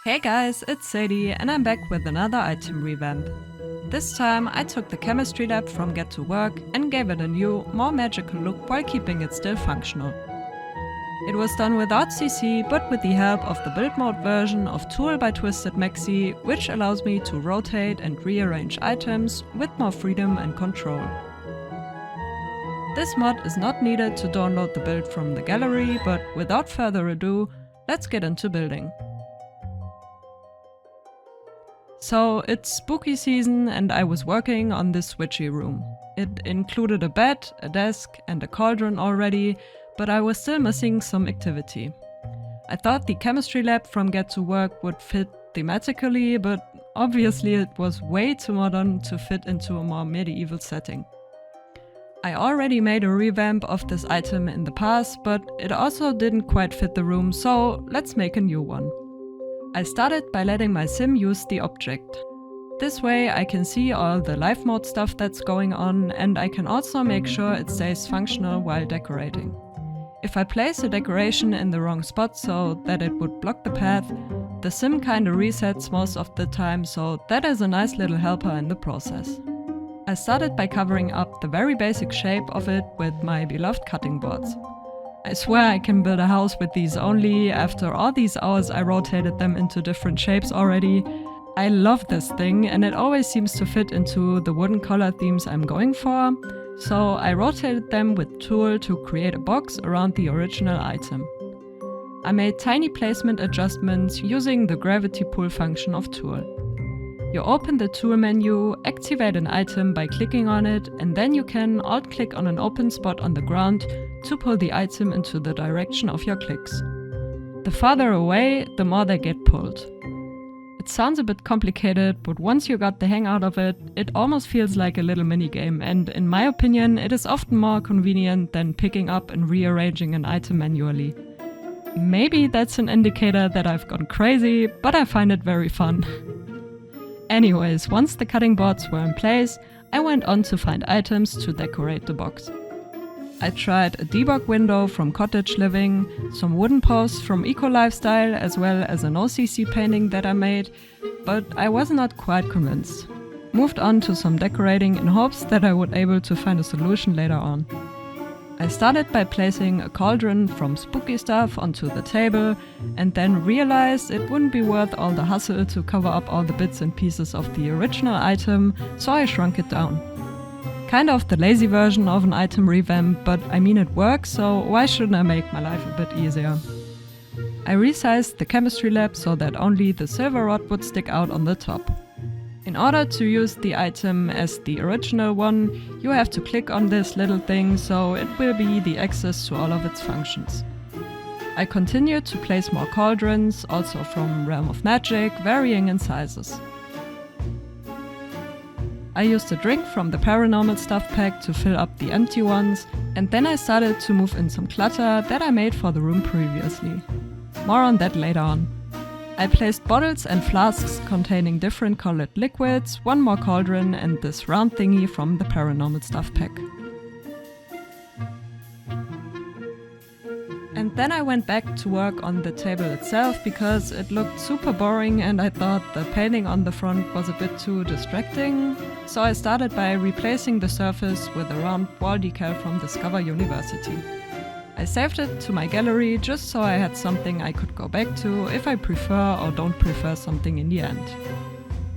Hey guys, it's Sadie and I'm back with another item revamp. This time I took the chemistry lab from Get to Work and gave it a new, more magical look while keeping it still functional. It was done without CC but with the help of the build mode version of T.O.O.L by Twisted Mexi, which allows me to rotate and rearrange items with more freedom and control. This mod is not needed to download the build from the gallery, but without further ado, let's get into building. So it's spooky season and I was working on this witchy room. It included a bed, a desk and a cauldron already, but I was still missing some activity. I thought the chemistry lab from Get to Work would fit thematically, but obviously it was way too modern to fit into a more medieval setting. I already made a revamp of this item in the past, but it also didn't quite fit the room, so let's make a new one. I started by letting my sim use the object. This way I can see all the live mode stuff that's going on, and I can also make sure it stays functional while decorating. If I place a decoration in the wrong spot so that it would block the path, the sim kinda resets most of the time, so that is a nice little helper in the process. I started by covering up the very basic shape of it with my beloved cutting boards. I swear I can build a house with these only. After all these hours I rotated them into different shapes already. I love this thing and it always seems to fit into the wooden color themes I'm going for, so I rotated them with T.O.O.L to create a box around the original item. I made tiny placement adjustments using the gravity pull function of T.O.O.L. You open the tool menu, activate an item by clicking on it, and then you can alt-click on an open spot on the ground to pull the item into the direction of your clicks. The farther away, the more they get pulled. It sounds a bit complicated, but once you got the hang out of it, it almost feels like a little minigame, and in my opinion, it is often more convenient than picking up and rearranging an item manually. Maybe that's an indicator that I've gone crazy, but I find it very fun. Anyways, once the cutting boards were in place, I went on to find items to decorate the box. I tried a debug window from Cottage Living, some wooden posts from Eco Lifestyle, as well as an OCC painting that I made, but I was not quite convinced. Moved on to some decorating in hopes that I would be able to find a solution later on. I started by placing a cauldron from spooky stuff onto the table and then realized it wouldn't be worth all the hustle to cover up all the bits and pieces of the original item, so I shrunk it down. Kind of the lazy version of an item revamp, but I mean it works, so why shouldn't I make my life a bit easier? I resized the chemistry lab so that only the silver rod would stick out on the top. In order to use the item as the original one, you have to click on this little thing, so it will be the access to all of its functions. I continued to place more cauldrons, also from Realm of Magic, varying in sizes. I used a drink from the paranormal stuff pack to fill up the empty ones, and then I started to move in some clutter that I made for the room previously. More on that later on. I placed bottles and flasks containing different colored liquids, one more cauldron and this round thingy from the paranormal stuff pack. And then I went back to work on the table itself because it looked super boring and I thought the painting on the front was a bit too distracting. So I started by replacing the surface with a round wall decal from Discover University. I saved it to my gallery just so I had something I could go back to if I prefer or don't prefer something in the end.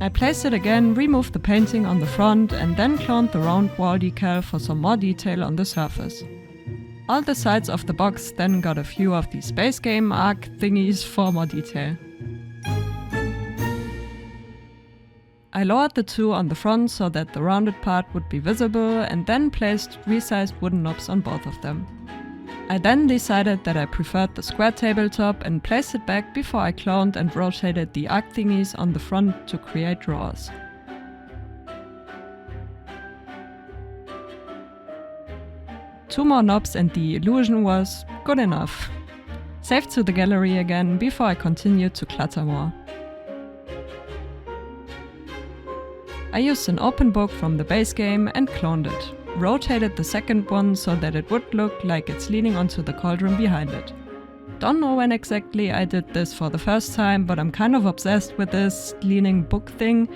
I placed it again, removed the painting on the front and then cloned the round wall decal for some more detail on the surface. All the sides of the box then got a few of these space game arc thingies for more detail. I lowered the two on the front so that the rounded part would be visible and then placed resized wooden knobs on both of them. I then decided that I preferred the square tabletop and placed it back before I cloned and rotated the arc thingies on the front to create drawers. Two more knobs and the illusion was good enough. Saved to the gallery again before I continued to clutter more. I used an open book from the base game and cloned it. Rotated the second one so that it would look like it's leaning onto the cauldron behind it. don't know when exactly I did this for the first time, but I'm kind of obsessed with this leaning book thing,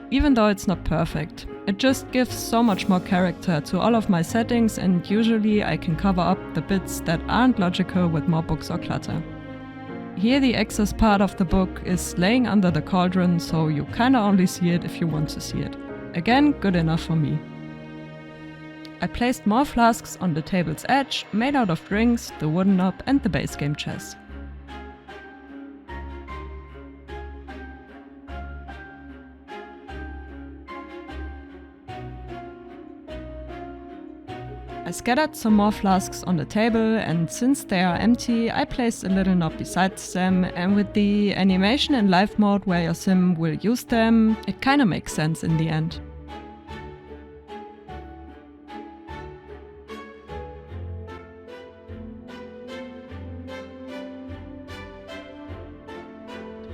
even though it's not perfect. It just gives so much more character to all of my settings, and usually I can cover up the bits that aren't logical with more books or clutter. Here the excess part of the book is laying under the cauldron, so you kinda only see it if you want to see it. Again, good enough for me. I placed more flasks on the table's edge, made out of drinks, the wooden knob and the base game chess. I scattered some more flasks on the table, and since they are empty, I placed a little knob beside them, and with the animation in live mode where your sim will use them, it kinda makes sense in the end.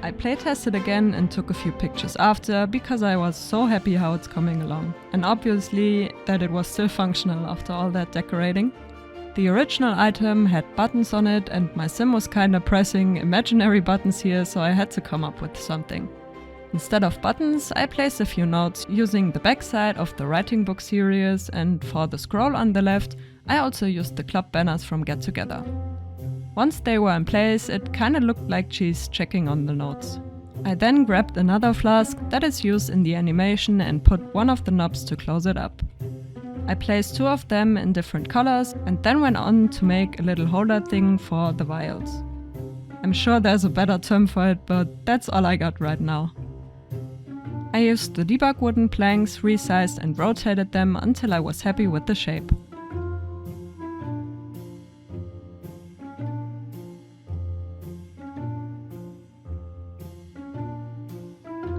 I playtested again and took a few pictures after, because I was so happy how it's coming along. And obviously that it was still functional after all that decorating. The original item had buttons on it, and my sim was kinda pressing imaginary buttons here, so I had to come up with something. Instead of buttons, I placed a few notes using the backside of the writing book series, and for the scroll on the left, I also used the club banners from Get Together. Once they were in place, it kinda looked like she's checking on the notes. I then grabbed another flask that is used in the animation and put one of the knobs to close it up. I placed two of them in different colors and then went on to make a little holder thing for the vials. I'm sure there's a better term for it, but that's all I got right now. I used the debug wooden planks, resized and rotated them until I was happy with the shape.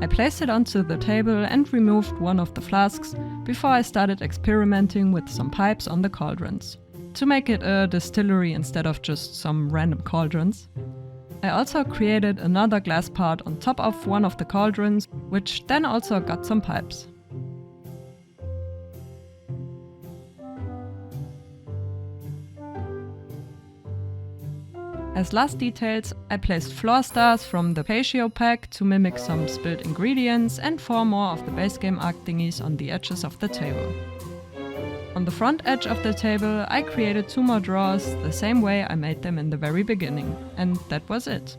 I placed it onto the table and removed one of the flasks before I started experimenting with some pipes on the cauldrons, to make it a distillery instead of just some random cauldrons. I also created another glass part on top of one of the cauldrons, which then also got some pipes. As last details, I placed floor stars from the Patio pack to mimic some spilled ingredients, and 4 more of the base game arc thingies on the edges of the table. On the front edge of the table, I created 2 more drawers the same way I made them in the very beginning, and that was it.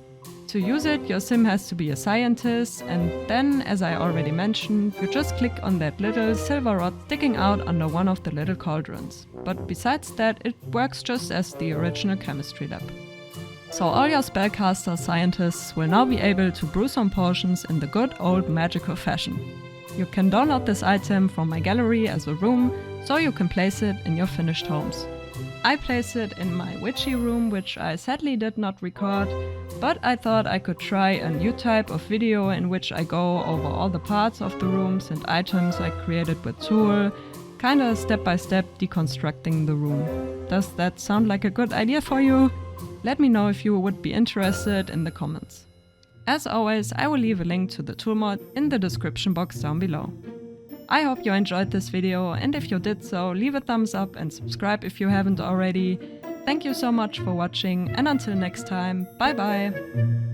To use it, your sim has to be a scientist, and then, as I already mentioned, you just click on that little silver rod sticking out under one of the little cauldrons. But besides that, it works just as the original chemistry lab. So all your spellcaster scientists will now be able to brew some potions in the good old magical fashion. You can download this item from my gallery as a room, so you can place it in your finished homes. I place it in my witchy room, which I sadly did not record, but I thought I could try a new type of video in which I go over all the parts of the rooms and items I created with T.O.O.L, kinda step by step deconstructing the room. Does that sound like a good idea for you? Let me know if you would be interested in the comments. As always, I will leave a link to the tool mod in the description box down below. I hope you enjoyed this video, and if you did so, leave a thumbs up and subscribe if you haven't already. Thank you so much for watching, and until next time, bye bye!